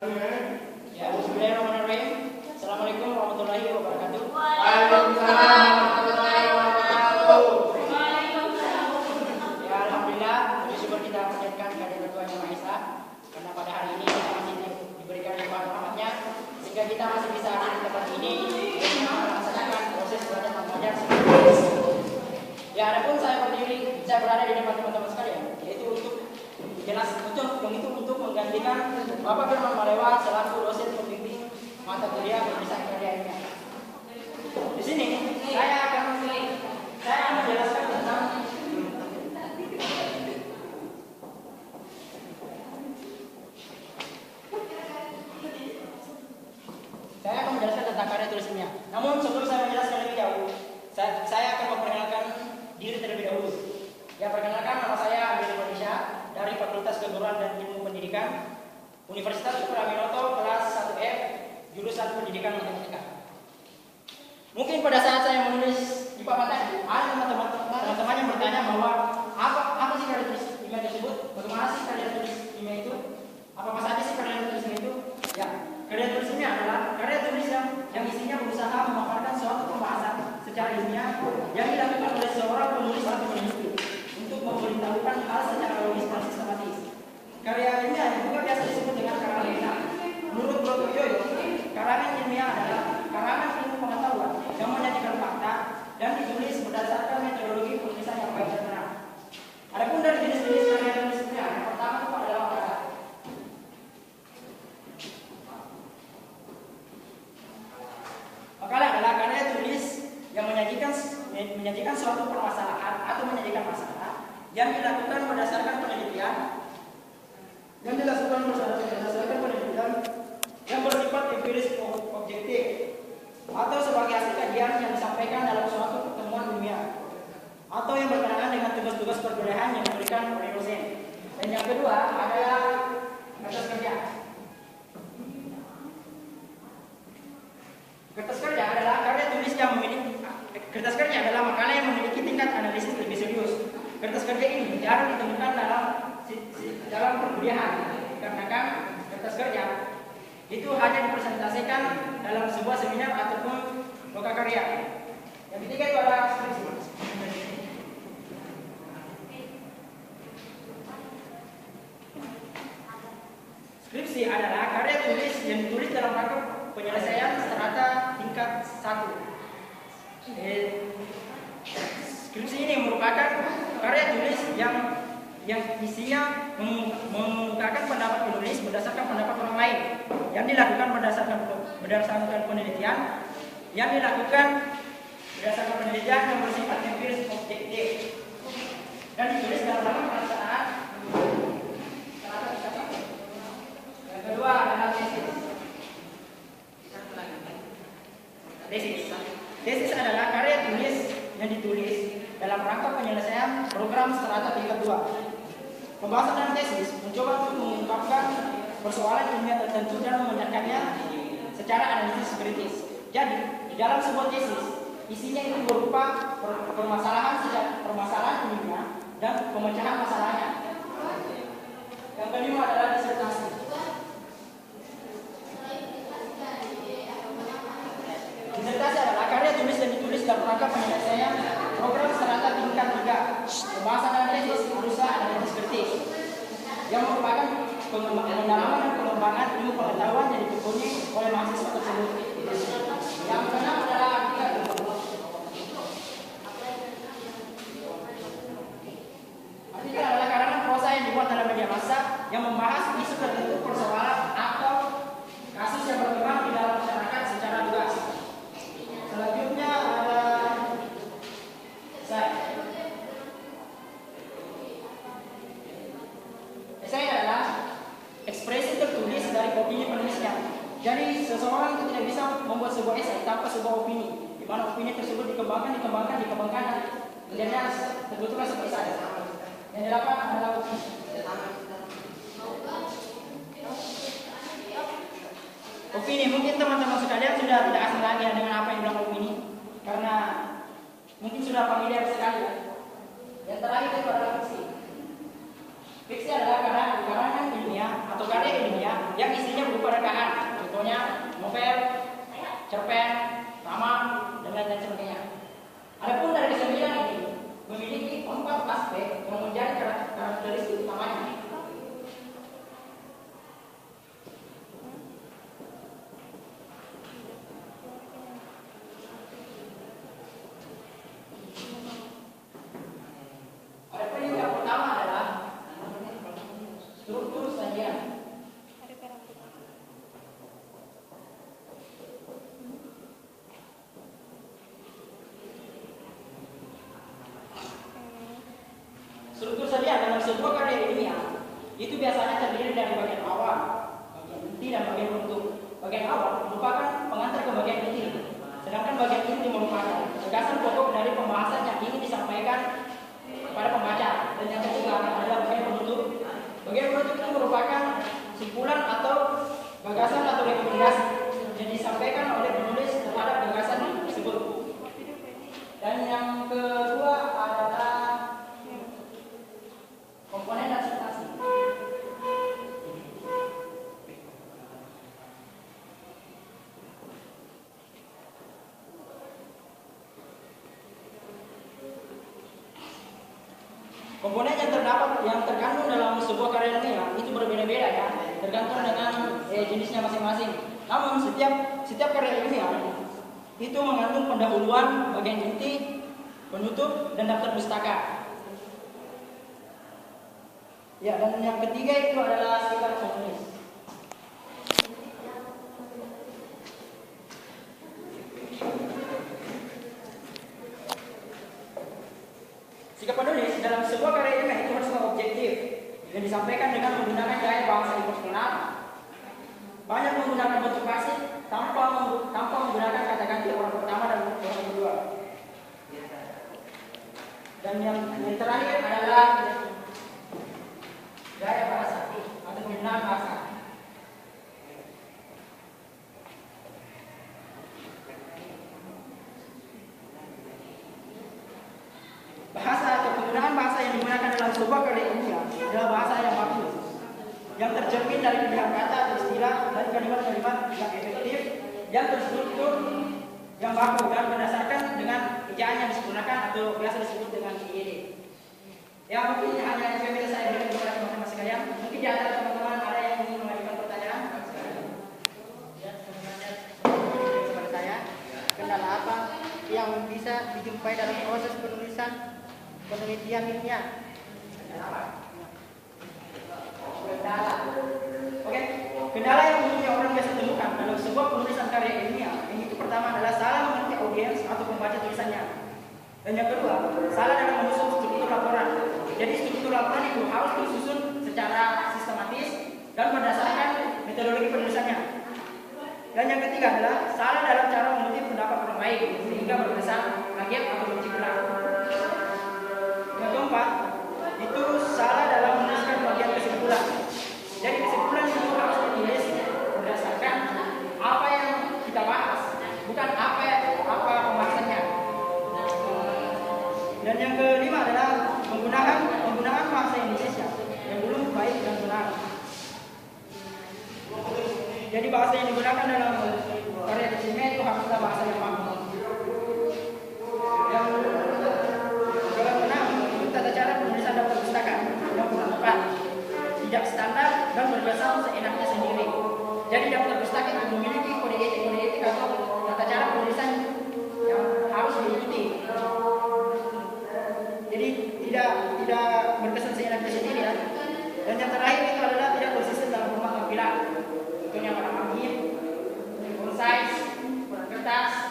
Ya, bismillahirrahmanirrahim. Assalamualaikum warahmatullahi wabarakatuh. Waalaikumsalam warahmatullahi wabarakatuh. Ya, alhamdulillah, puji syukur kita panjatkan kehadirat Tuhan Yang Maha Esa, karena pada hari ini kita masih diberikan limpahan rahmatnya, sehingga kita masih bisa hadir di tempat ini dan melaksanakan proses belajar mengajar. Ya, adapun saya berada di depan teman-teman sekalian, yaitu untuk menggantikan Bapak Firman Malewa selaku dosen pembimbing mata kuliah Penulisan Karya Ilmiah. Di sini saya akan menjelaskan tentang karya tulis ilmiah. Namun sebelum saya menjelaskan lebih jauh, saya akan memperkenalkan diri terlebih dahulu. Ya, perkenalkan, nama saya Andri Indonesia dari Fakultas Keguruan dan Ilmu Pendidikan Universitas Sukaminoto kelas 1F jurusan Pendidikan Matematika. Mungkin pada saat saya menulis di papan tadi, ada teman-teman yang bertanya bahwa apa sih karya tulis ilmiah tersebut? Bagaimana sih karya tulis ilmiah itu? Apa saja sih karya tulis ilmiah itu? Ya, karya tulis ilmiah adalah karya tulis yang isinya berusaha memaparkan suatu pembahasan secara ilmiah yang dilakukan oleh seorang penulis atau peneliti untuk memberitahukan hal secara logis dan sistematis. Karya ilmiah juga biasa disebut dengan karangan. Menurut Broto Yoyo, karangan ilmiah adalah karangan ilmu pengetahuan yang menyajikan fakta dan ditulis berdasarkan metodologi penulisan yang baik dan benar. Adapun dari jenis-jenis karya tulis ilmiah, yang pertama itu adalah makalah. Makalah adalah karya tulis yang menyajikan suatu permasalahan atau menyajikan masalah yang dilakukan berdasarkan penelitian yang bersifat empiris objektif atau sebagai hasil kajian yang disampaikan dalam suatu pertemuan ilmiah atau yang berkenaan dengan tugas-tugas perkuliahan yang diberikan oleh dosen. Dan yang kedua adalah kertas kerja. Kertas kerja adalah karya tulis yang memiliki kertas kerja adalah makalah yang memiliki tingkat analisis lebih serius. Kertas kerja ini jarang ditemukan dalam perkuliahan, dikarenakan kertas kerja itu hanya dipresentasikan dalam sebuah seminar ataupun loka karya. Yang ketiga itu adalah skripsi. Skripsi adalah karya tulis yang ditulis dalam rangka penyelesaian strata tingkat 1. Skripsi ini merupakan karya tulis yang isinya mengemukakan pendapat penulis berdasarkan pendapat orang lain yang dilakukan berdasarkan penelitian yang bersifat empiris objektif dan ditulis dalam rangka pelaksanaan. Yang kedua adalah tesis. Tesis adalah karya tulis yang ditulis dalam rangka penyelesaian program strata tingkat 2. Pembahasan dalam tesis mencoba untuk mengungkapkan persoalan ilmiah tertentu dan memecahkannya secara analisis kritis. Jadi, di dalam sebuah tesis, isinya itu berupa permasalahan ilmiah dan pemecahan masalahnya. Yang kelima adalah disertasi. Disertasi adalah karya tulis yang ditulis dalam rangka penyelesaian program strata tingkat 3. Pembahasan dalam tesis berusaha analisis kritis yang merupakan pendalaman dan pengembangan ilmu pengetahuan yang ditekuni oleh mahasiswa tersebut. Yang keenam adalah artikel. Artikel adalah karangan prosa yang dibuat dalam media massa yang membahas isu tertentu, persoalan atau kasus yang berkembang di dalam masyarakat secara luas. Selanjutnya ada esai adalah ekspresi tertulis dari opini penulisnya. Jadi seseorang itu tidak bisa membuat sebuah esai tanpa sebuah opini, di mana opini tersebut dikembangkan menjadi terbentuklah sebuah esai. Yang delapan adalah opini. Opini, mungkin teman-teman sekalian sudah tidak asing lagi dengan apa yang bilang opini, karena mungkin sudah familiar sekali ya. Yang terakhir itu adalah fiksi. Fiksi adalah karangan ilmiah atau karya ilmiah yang isinya berupa cerpen, taman, dan lain sebagainya. Adapun dari kesembilan ini memiliki 4 aspek yang menjadi karakteristik utamanya. Adapun yang pertama adalah struktur sajian. Struktur sajian dalam sebuah karya ilmiah itu biasanya terdiri dari bagian awal, bagian inti, dan bagian penutup. Bagian awal merupakan pengantar ke bagian inti, sedangkan bagian inti merupakan gagasan pokok dari pembahasan yang ingin disampaikan kepada pembaca. Dan yang ketiga adalah bagian penutup. Bagian penutup itu merupakan simpulan atau gagasan atau rekomendasi yang disampaikan oleh penulis terhadap gagasan tersebut. Dan yang kedua adalah komponen dan substansi. Komponen yang terkandung dalam sebuah karya ilmiah itu berbeda-beda ya, tergantung dengan jenisnya masing-masing. Namun setiap karya ilmiah itu mengandung pendahuluan, bagian inti, penutup, dan daftar pustaka. Ya, dan yang ketiga itu adalah sikap penulis. Sikap penulis dalam sebuah karya ilmiah itu harus objektif dan disampaikan dengan menggunakan gaya bahasa emosional, banyak menggunakan bentuk pasif tanpa menggunakan kata ganti orang pertama dan orang kedua. Dan yang terakhir adalah gaya bahasa atau penggunaan bahasa. Bahasa atau penggunaan bahasa yang digunakan dalam sebuah karya ilmiah adalah bahasa yang bagus, yang tercermin dari pilihan kata atau istilah, dari kalimat-kalimat yang efektif, yang terstruktur, yang baku, dan berdasarkan dengan ejaan yang disempurnakan atau biasa disebut dengan IED. Ya, mungkin hanya yang bisa saya berikan kepada teman-teman sekalian. Mungkin di antara teman-teman ada yang ingin mengajukan pertanyaan? Ya, sebenarnya kepada saya, kendala apa yang bisa dijumpai dalam proses penulisan penelitian ilmiah? Kendala. Oke, kendala yang umumnya orang biasa temukan dalam sebuah penulisan karya ilmiah, yang itu pertama adalah salah mengerti audiens atau pembaca tulisannya. Dan yang kedua, salah dalam menyusun struktur laporan. Jadi struktur laporan itu harus disusun secara sistematis dan berdasarkan metodologi penulisannya. Dan yang ketiga adalah salah dalam cara mengutip pendapat orang lain sehingga berkesan kaget atau menciprang. Yang keempat, itu salah dalam menuliskan bagian kesimpulan. Jadi kesimpulan itu harus ditulis berdasarkan apa yang kita bahas, bukan apa pembahasannya. Dan yang kelima adalah penggunaan bahasa Indonesia yang belum baik dan benar. Jadi bahasa yang digunakan dalam karya ilmiah itu haruslah bahasa yang bagus. Yang keenam itu tata cara penulisan daftar pustaka yang kurang tepat, tidak standar dan bergeser seenaknya sendiri. Jadi daftar pustaka itu memiliki kode etik atau tata cara penulisan yang harus diikuti. Jadi tidak berkesan seenaknya sendiri ya. Dan yang terakhir itu adalah tidak konsisten dalam format tampilan. Contohnya pada margin, concise, pada kertas,